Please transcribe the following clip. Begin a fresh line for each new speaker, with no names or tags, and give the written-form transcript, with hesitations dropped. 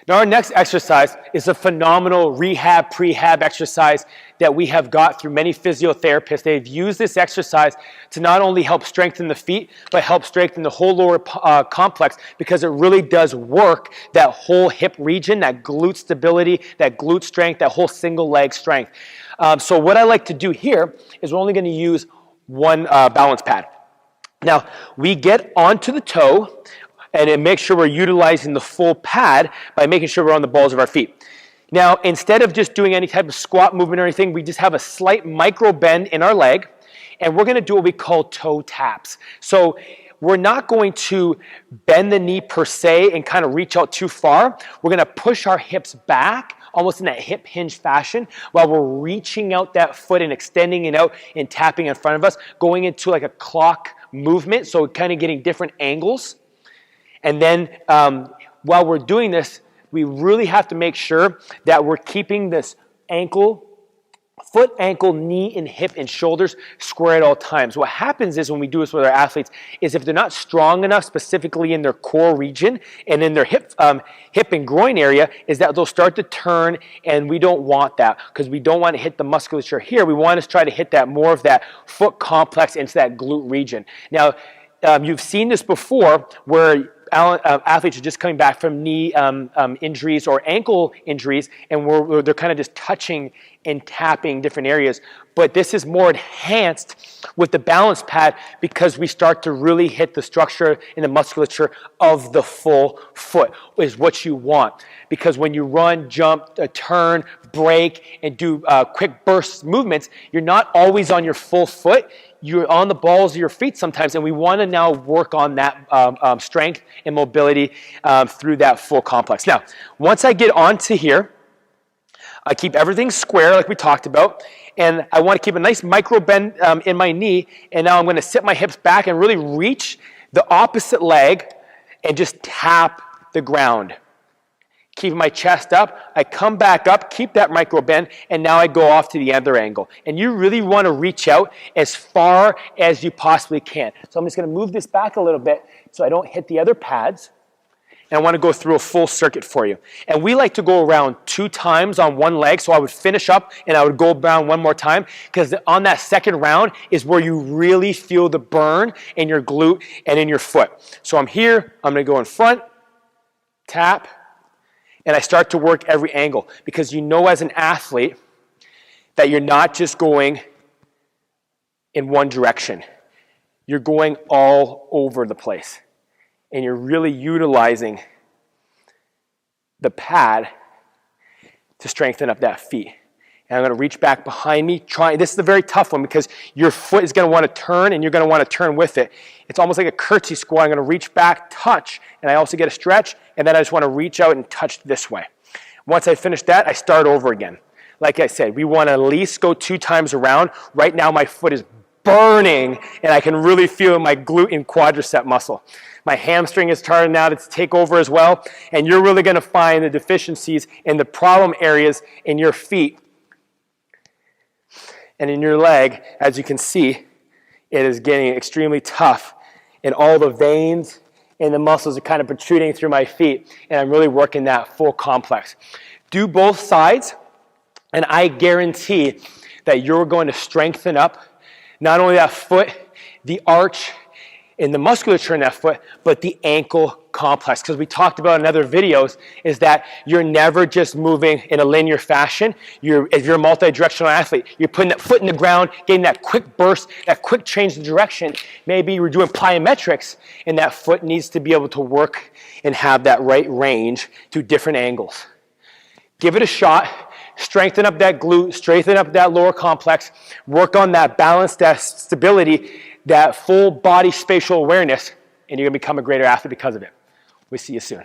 Now our next exercise is a phenomenal rehab, prehab exercise that we have got through many physiotherapists. They've used this exercise to not only help strengthen the feet, but help strengthen the whole lower complex, because it really does work that whole hip region, that glute stability, that glute strength, that whole single leg strength. So what I like to do here is we're only going to use one balance pad. Now we get onto the toe, and then make sure we're utilizing the full pad by making sure we're on the balls of our feet. Now, instead of just doing any type of squat movement or anything, we just have a slight micro bend in our leg, and we're gonna do what we call toe taps. So we're not going to bend the knee per se and kind of reach out too far. We're gonna push our hips back, almost in that hip hinge fashion, while we're reaching out that foot and extending it out and tapping in front of us, going into like a clock movement, so kind of getting different angles. And then while we're doing this, we really have to make sure that we're keeping this ankle, foot, ankle, knee, and hip and shoulders square at all times. What happens is when we do this with our athletes is if they're not strong enough, specifically in their core region and in their hip and groin area, is that they'll start to turn, and we don't want that because we don't want to hit the musculature here. We want to try to hit that more of that foot complex into that glute region. Now, you've seen this before where athletes are just coming back from knee injuries or ankle injuries, and they're kind of just touching and tapping different areas. But this is more enhanced with the balance pad because we start to really hit the structure and the musculature of the full foot is what you want. Because when you run, jump, turn, break, and do quick burst movements, you're not always on your full foot. You're on the balls of your feet sometimes, and we want to now work on that strength and mobility through that full complex. Now, once I get onto here, I keep everything square like we talked about, and I want to keep a nice micro bend in my knee, and now I'm going to sit my hips back and really reach the opposite leg and just tap the ground. Keep my chest up, I come back up, keep that micro bend, and now I go off to the other angle. And you really want to reach out as far as you possibly can. So I'm just going to move this back a little bit so I don't hit the other pads. And I want to go through a full circuit for you. And we like to go around 2 times on one leg, so I would finish up and I would go around one more time, because on that second round is where you really feel the burn in your glute and in your foot. So I'm here, I'm going to go in front, tap, and I start to work every angle, because you know as an athlete that you're not just going in one direction. You're going all over the place. And you're really utilizing the pad to strengthen up that feet. And I'm going to reach back behind me. This is a very tough one because your foot is going to want to turn, and you're going to want to turn with it. It's almost like a curtsy squat. I'm going to reach back, touch, and I also get a stretch, and then I just want to reach out and touch this way. Once I finish that, I start over again. Like I said, we want to at least go 2 times around. Right now, my foot is burning, and I can really feel my glute and quadricep muscle. My hamstring is starting now to take over as well, and you're really going to find the deficiencies and the problem areas in your feet and in your leg. As you can see, it is getting extremely tough, and all the veins and the muscles are kind of protruding through my feet, and I'm really working that full complex. Do both sides, and I guarantee that you're going to strengthen up not only that foot, the arch, and the musculature in that foot, but the ankle complex. Because we talked about in other videos is that you're never just moving in a linear fashion. If you're a multi-directional athlete, you're putting that foot in the ground, getting that quick burst, that quick change of direction. Maybe you're doing plyometrics, and that foot needs to be able to work and have that right range to different angles. Give it a shot. Strengthen up that glute, strengthen up that lower complex, work on that balance, that stability, that full body spatial awareness, and you're going to become a greater athlete because of it. We'll see you soon.